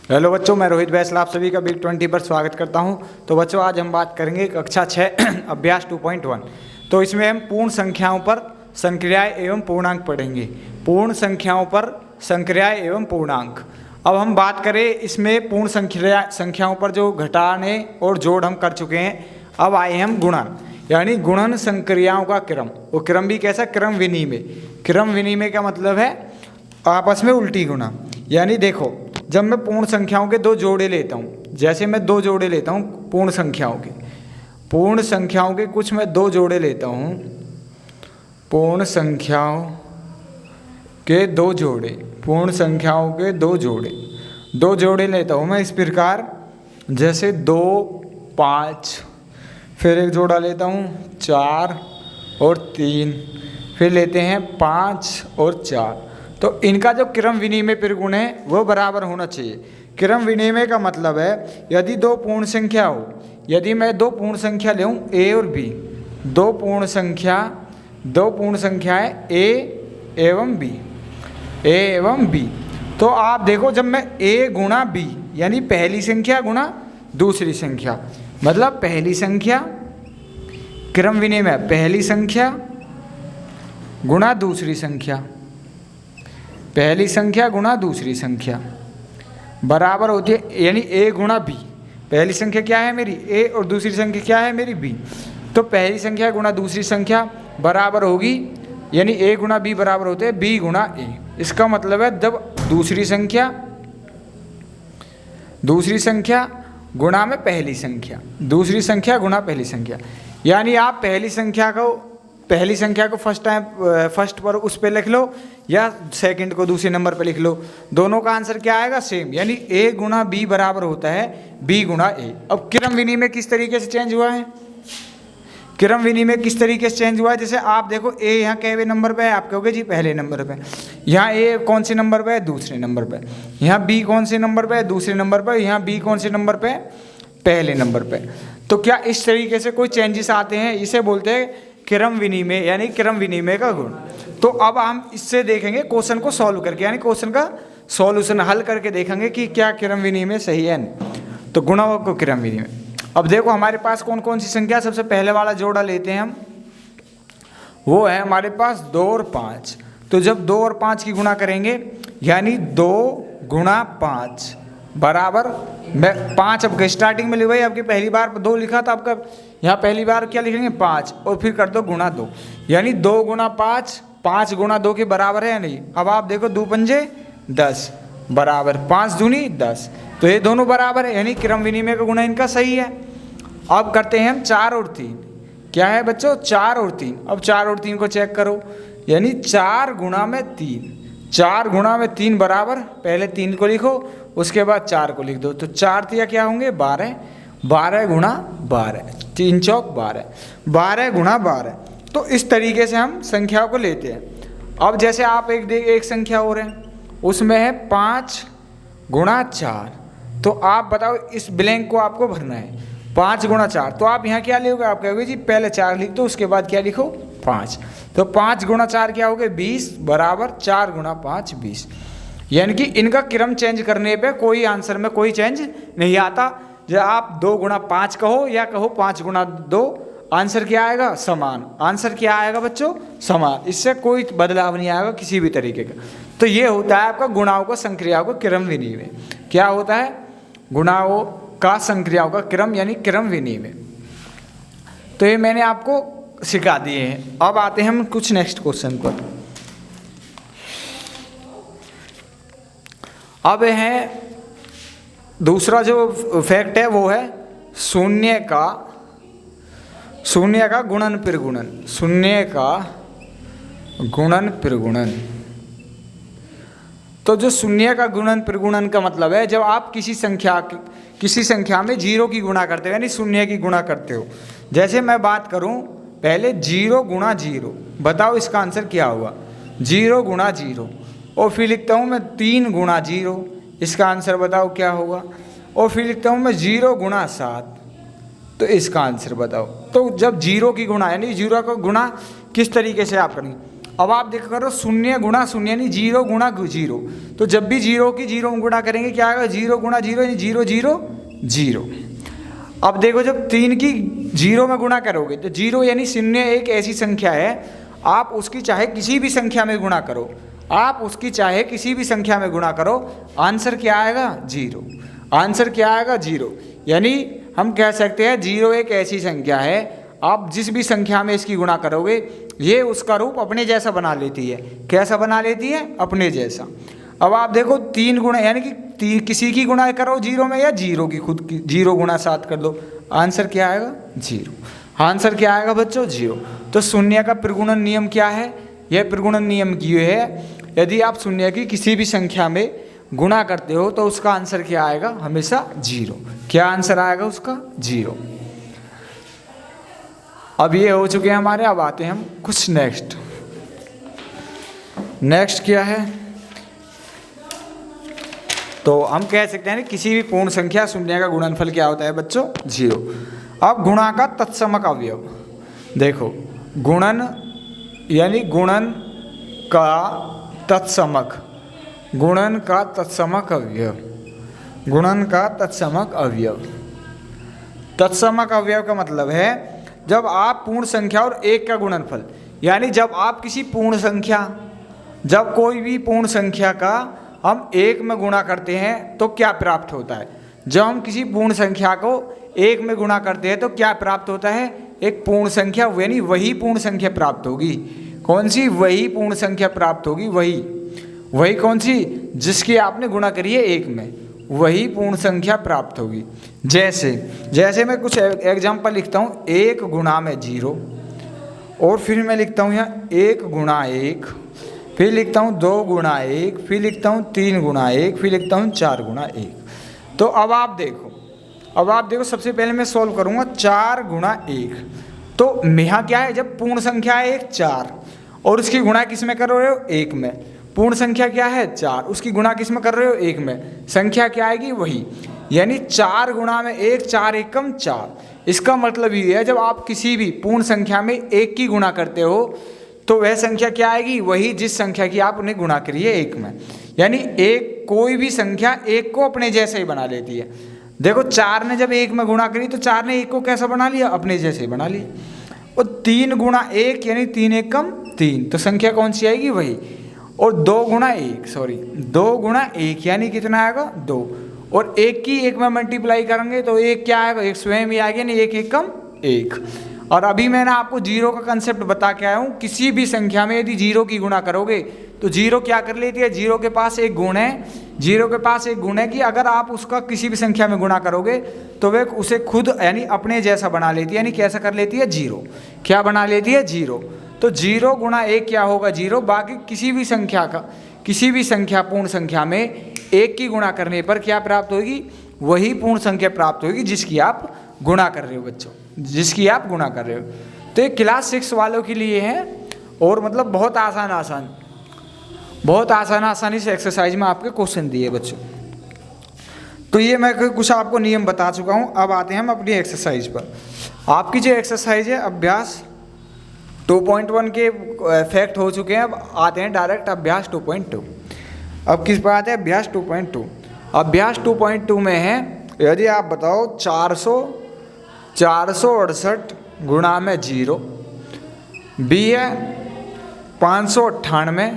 Hello बच्चों, मैं रोहित बैसल आप सभी का बिग 20 पर स्वागत करता हूं। तो बच्चों, आज हम बात करेंगे कक्षा 6 अभ्यास 2.1। तो इसमें हम पूर्ण संख्याओं पर संक्रियाएं एवं पूर्णांक पढ़ेंगे। पूर्ण संख्याओं पर संक्रियाएं एवं पूर्णांक। अब हम बात करें इसमें पूर्ण संख्याओं पर जो घटाने और जोड़ हम कर चुके हैं। अब आए हम गुणन, यानी गुणन संक्रियाओं का क्रम। वो क्रम भी कैसा? क्रम विनिमय। क्रम विनिमय का मतलब है आपस में उल्टी गुणा। यानी देखो, जब मैं पूर्ण संख्याओं के दो जोड़े लेता हूँ, जैसे मैं दो जोड़े लेता हूँ पूर्ण संख्याओं के कुछ मैं दो जोड़े लेता हूँ, पूर्ण संख्याओं के दो जोड़े लेता हूँ मैं इस प्रकार, जैसे 2, 5, फिर एक जोड़ा लेता हूँ 4 और 3, फिर लेते हैं 5 और 4। तो इनका जो क्रम विनिमय प्रगुण है वो बराबर होना चाहिए। क्रम विनिमय का मतलब है यदि दो पूर्ण संख्या हो, यदि मैं दो पूर्ण संख्या लूँ a और b, दो पूर्ण संख्याएं a एवं b, तो आप देखो, जब मैं a गुणा b यानी पहली संख्या गुणा दूसरी संख्या, मतलब पहली संख्या क्रम विनिमय पहली संख्या गुणा दूसरी संख्या, पहली संख्या गुणा दूसरी संख्या बराबर होती है, यानी a गुणा b। पहली संख्या क्या है मेरी? a और दूसरी संख्या क्या है मेरी? b। तो पहली संख्या गुणा दूसरी संख्या बराबर होगी, यानी a गुणा b बराबर होते हैं b गुणा a। इसका मतलब है जब दूसरी संख्या गुणा में पहली संख्या, दूसरी संख्या गुणा पहली संख्या, यानी आप पहली संख्या को फर्स्ट पर उस पे लिख लो या सेकंड को दूसरे नंबर पे लिख लो, दोनों का आंसर क्या आएगा? सेम, यानी a गुणा b बराबर होता है b गुणा a। अब क्रम विनिमय किस तरीके से चेंज हुआ है? जैसे आप देखो, a यहाँ केवे नंबर पे है? आप कहोगे जी पहले नंबर पे। यहाँ a कौन से नंबर पे है? दूसरे नंबर पे। यहाँ b कौन से नंबर पे है? दूसरे नंबर पे। यहाँ b कौन से नंबर पे है? पहले नंबर पे। तो क्या इस तरीके से कोई चेंजेस आते हैं? इसे बोलते हैं क्रम विनिमय, यानी क्रम विनिमय का गुण। तो अब हम इससे देखेंगे क्वेश्चन को सॉल्व करके, यानी क्वेश्चन का सॉल्यूशन हल करके देखेंगे कि क्या क्रम विनिमय सही है। तो गुणों को क्रम विनिमय। अब देखो हमारे पास कौन कौन सी संख्या, सबसे पहले वाला जोड़ा लेते हैं हम, वो है हमारे पास 2 और 5। तो जब 2 और 5 की गुणा करेंगे, यानी 2 गुणा 5 बराबर, मैं 5 अब स्टार्टिंग में लिखा, आपकी पहली बार 2 लिखा था, आपका यहाँ पहली बार क्या लिखेंगे? 5, और फिर कर दो गुणा 2, यानी 2 गुणा 5, 5 गुणा 2 के बराबर है या नहीं? अब आप देखो 2 पंजे 10 बराबर 5 दूनी 10, तो ये दोनों बराबर है, यानी क्रम विनिमय का गुणा इनका सही है। अब करते हैं हम 4 और 3। क्या है बच्चों? 4 और 3। अब 4 और 3 को चेक करो, यानी 4 गुणा में 3 बराबर, पहले 3 को लिखो उसके बाद 4 को लिख दो, तो 4 तिया क्या होंगे? 12, 12 गुणा 12, 3 चौक 12, 12 गुणा 12। तो इस तरीके से हम संख्याओं को लेते हैं। अब जैसे आप एक संख्या और है, उसमें है 5 गुणा 4। तो आप बताओ, इस ब्लैंक को आपको भरना है। 5 गुणा 4, तो आप यहाँ क्या लिखोगे? आप कहोगे जी पहले 4 लिख दो, उसके बाद क्या लिखो? 5। तो 5 गुणा 4 क्या हो गए? 20 बराबर 4 गुणा 5 20। यानी कि इनका क्रम चेंज करने पे कोई आंसर में कोई चेंज नहीं आता। जब आप 2 गुणा 5 कहो या कहो 5 गुणा 2, आंसर क्या आएगा? समान। आंसर क्या आएगा बच्चों? समान। इससे कोई बदलाव नहीं आएगा किसी भी तरीके का। तो ये होता है आपका गुणाओं को संक्रियाओं को क्रम विनिमय। क्या होता है? गुणाओं का संक्रियाओं का क्रम, यानी क्रम विनिमय। तो ये मैंने आपको सिखा दिए हैं। अब आते हैं हम कुछ नेक्स्ट क्वेश्चन पर। अब है दूसरा जो फैक्ट है, वो है शून्य का गुणन प्रगुणन। शून्य का गुणन प्रगुणन। तो जो शून्य का गुणन प्रगुणन का मतलब है, जब आप किसी संख्या में 0 की गुणा करते हो, यानी शून्य की गुणा करते हो। जैसे मैं बात करूं पहले 0 गुणा 0, बताओ इसका आंसर क्या हुआ? 0 गुणा 0। और फिर लिखता हूँ मैं 3 गुणा 0, इसका आंसर बताओ क्या होगा? और फिर लिखता हूँ मैं 0 गुणा 7, तो इसका आंसर बताओ। तो जब 0 की गुणा, यानी 0 का गुणा किस तरीके से आप करेंगे? अब आप देख करो 0 गुणा 0 यानी 0 गुणा 0। तो जब भी 0 की 0 में गुणा करेंगे क्या आएगा, 0 गुणा 0 यानी 0 0 0। अब देखो जब 3 की 0 में गुणा करोगे तो 0 यानी 0 एक ऐसी संख्या है, आप उसकी चाहे किसी भी संख्या में गुणा करो, आप उसकी चाहे किसी भी संख्या में गुणा करो, आंसर क्या आएगा 0। आंसर क्या आएगा 0। यानी हम कह सकते हैं 0 एक ऐसी संख्या है, आप जिस भी संख्या में इसकी गुणा करोगे ये उसका रूप अपने जैसा बना लेती है। कैसा बना लेती है, अपने जैसा। अब आप देखो 3 गुणा यानी कि किसी की गुणा करो 0 में या 0 की खुद की 0 गुणा 7 कर दो, आंसर क्या आएगा 0। आंसर क्या आएगा बच्चों 0। तो शून्य का प्रगुणन नियम क्या है, यह प्रगुणन नियम ये है, यदि आप शून्य की किसी भी संख्या में गुणा करते हो तो उसका आंसर क्या आएगा, हमेशा 0। क्या आंसर आएगा उसका 0। अब ये हो चुके हैं हमारे, अब आते हैं हम कुछ नेक्स्ट क्या है, तो हम कह सकते हैं किसी भी पूर्ण संख्या शून्य का गुणनफल क्या होता है बच्चों 0। अब गुणा का तत्समक अवयव देखो, गुणन यानी गुणन का तत्समक, गुणन का तत्समक अवयव, गुणन का तत्समक अवयव। तत्समक अवयव का मतलब है जब आप पूर्ण संख्या और एक का गुणनफल, यानी जब आप किसी पूर्ण संख्या, जब कोई भी पूर्ण संख्या का हम 1 में गुणा करते हैं तो क्या प्राप्त होता है। जब हम किसी पूर्ण संख्या को 1 में गुणा करते हैं तो क्या प्राप्त होता है, एक पूर्ण संख्या, यानी वही पूर्ण संख्या प्राप्त होगी। कौन सी, वही पूर्ण संख्या प्राप्त होगी, वही कौन सी, जिसकी आपने गुणा करी है 1 में, वही पूर्ण संख्या प्राप्त होगी। जैसे मैं कुछ एग्जाम्पल लिखता हूँ, 1 गुणा में 0, और फिर मैं लिखता हूँ यहाँ 1 गुणा 1, फिर लिखता हूँ 2 गुणा 1, फिर लिखता हूँ 3 गुणा 1, फिर लिखता हूँ 4 गुणा 1। तो अब आप देखो सबसे पहले मैं सॉल्व करूँगा 4 गुणा 1। तो यहाँ क्या है, जब पूर्ण संख्या है 1 4 और उसकी गुणा किस में कर रहे हो 1 में, पूर्ण संख्या क्या है 4, उसकी गुणा किस में कर रहे हो 1 में, संख्या क्या आएगी वही, यानी 4 गुणा में 1, 4 एकम 4। इसका मतलब ये है जब आप किसी भी पूर्ण संख्या में 1 की गुणा करते हो तो वह संख्या क्या आएगी, वही जिस संख्या की आपने गुणा करी है 1 में। यानी कोई भी संख्या 1 को अपने जैसे ही बना लेती है। देखो 4 ने जब 1 में गुणा करी तो 4 ने 1 को कैसा बना लिया, अपने जैसे ही बना लिया। और 3 गुणा 1 यानी 3 एकम 3, तो संख्या कौन सी आएगी वही। और 2 गुणा 1 यानी कितना आएगा 2, और 1 की 1 में मल्टीप्लाई करेंगे तो 1 क्या आएगा, 1 स्वयं ही आ गया, नहीं 1 एकम 1। और अभी मैंने आपको 0 का कंसेप्ट बता के आया हूँ, किसी भी संख्या में यदि 0 की गुणा करोगे तो 0 क्या कर लेती है, 0 के पास एक गुण है, 0 के पास एक गुण है कि अगर आप उसका किसी भी संख्या में गुणा करोगे तो वह उसे खुद यानी अपने जैसा बना लेती है, यानी कैसा कर लेती है 0, क्या बना लेती है 0। तो 0 गुणा 1 क्या होगा 0, बाकी किसी भी संख्या पूर्ण संख्या में 1 की गुणा करने पर क्या प्राप्त होगी, वही पूर्ण संख्या प्राप्त होगी जिसकी आप गुणा कर रहे हो बच्चों, जिसकी आप गुणा कर रहे हो। तो ये क्लास 6 वालों के लिए है, और मतलब बहुत आसानी से एक्सरसाइज में आपके क्वेश्चन दिए बच्चों। तो ये मैं कुछ आपको नियम बता चुका हूँ। अब आते हैं हम अपनी एक्सरसाइज पर। आपकी जो एक्सरसाइज है अभ्यास 2.1 के फैक्ट हो चुके हैं, अब आते हैं डायरेक्ट अभ्यास 2.2। अब किस पर आते हैं, अभ्यास 2.2। अभ्यास 2.2 में है, यदि आप बताओ 468 गुणा में 0, बी है 598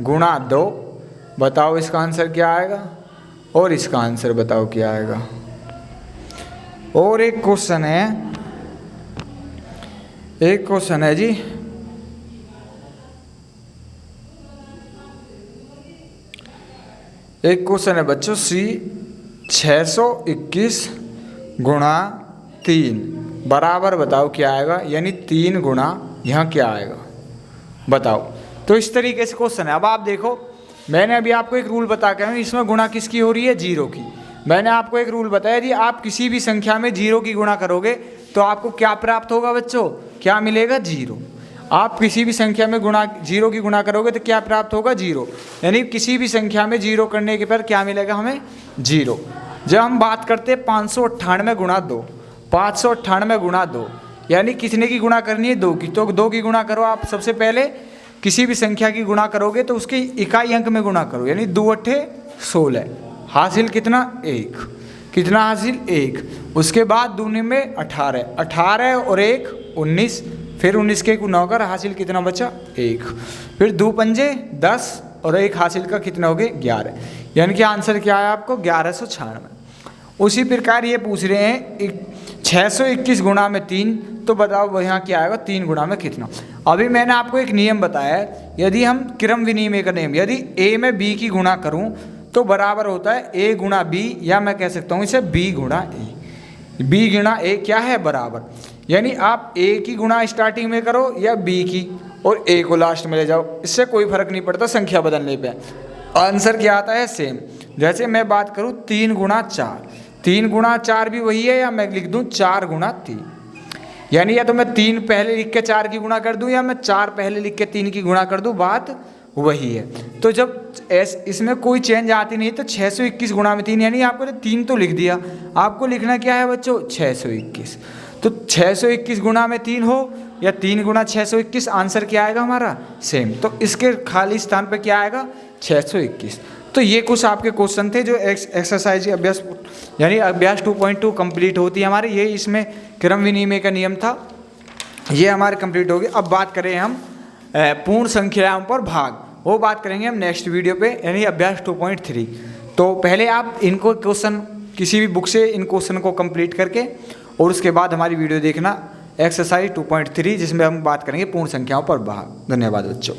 गुणा 2, बताओ इसका आंसर क्या आएगा, और इसका आंसर बताओ क्या आएगा। और एक क्वेश्चन है जी, एक क्वेश्चन है बच्चों, सी 621 गुणा 3 बराबर बताओ क्या आएगा, यानी 3 गुणा यहाँ क्या आएगा बताओ। तो इस तरीके से क्वेश्चन है। अब आप देखो, मैंने अभी आपको एक रूल बता के, इसमें गुणा किसकी हो रही है 0 की। मैंने आपको एक रूल बताया, यदि आप किसी भी संख्या में 0 की गुणा करोगे तो आपको क्या प्राप्त होगा बच्चों, क्या मिलेगा 0। आप किसी भी संख्या में 0 की गुणा करोगे तो क्या प्राप्त होगा 0, यानी किसी भी संख्या में 0 करने के पर क्या मिलेगा हमें 0। जब हम बात करते हैं 598 गुणा 2, 598 गुणा 2, यानी कितने की गुणा करनी है, 2 की। तो 2 की गुणा करो आप। सबसे पहले किसी भी संख्या की गुणा करोगे तो उसके इकाई अंक में गुणा करो, यानी 2 अट्ठे 16, हासिल कितना 1, कितना हासिल 1। उसके बाद दूनी में 18, 18 और 1 19, फिर 19 के 9 कर हासिल कितना बचा 1, फिर 2 पंजे 10 और 1 हासिल का कितना हो गए 11, यानी कि आंसर क्या है आपको 1196। उसी प्रकार ये पूछ रहे हैं 621 गुणा में 3, तो बताओ वो यहाँ क्या आएगा 3 गुणा में कितना। अभी मैंने आपको एक नियम बताया है, यदि हम क्रम विनिमय का नियम, यदि a में b की गुणा करूँ तो बराबर होता है a गुणा b, या मैं कह सकता हूँ इसे b गुणा a। b गुणा a क्या है बराबर, यानी आप a की गुणा स्टार्टिंग में करो या b की, और a को लास्ट में ले जाओ, इससे कोई फर्क नहीं पड़ता संख्या बदलने पे, आंसर क्या आता है सेम। जैसे मैं बात करूँ 3 गुणा 4, 3 गुणा 4 भी वही है, या मैं लिख दूँ 4 गुणा 3, यानी या तो मैं 3 पहले लिख के 4 की गुणा कर दूं, या मैं 4 पहले लिख के 3 की गुणा कर दूं, बात वही है। तो जब इसमें कोई चेंज आती नहीं तो 621 गुणा में 3, यानी आपको 3 तो लिख दिया, आपको लिखना क्या है बच्चों 621। तो 621 गुणा में 3 हो या 3 गुणा 621, आंसर क्या आएगा हमारा सेम। तो इसके खाली स्थान पर क्या आएगा 621। तो ये कुछ आपके क्वेश्चन थे जो एक्सरसाइज अभ्यास यानी अभ्यास 2.2 कंप्लीट होती है हमारी, ये इसमें क्रम विनिमय का नियम था, ये हमारे कंप्लीट हो गए। अब बात करें हम पूर्ण संख्याओं पर भाग, वो बात करेंगे हम नेक्स्ट वीडियो पे, यानी अभ्यास 2.3। तो पहले आप इनको क्वेश्चन किसी भी बुक से इन क्वेश्चन को कंप्लीट करके और उसके बाद हमारी वीडियो देखना एक्सरसाइज 2.3, जिसमें हम बात करेंगे पूर्ण संख्याओं पर भाग। धन्यवाद बच्चों।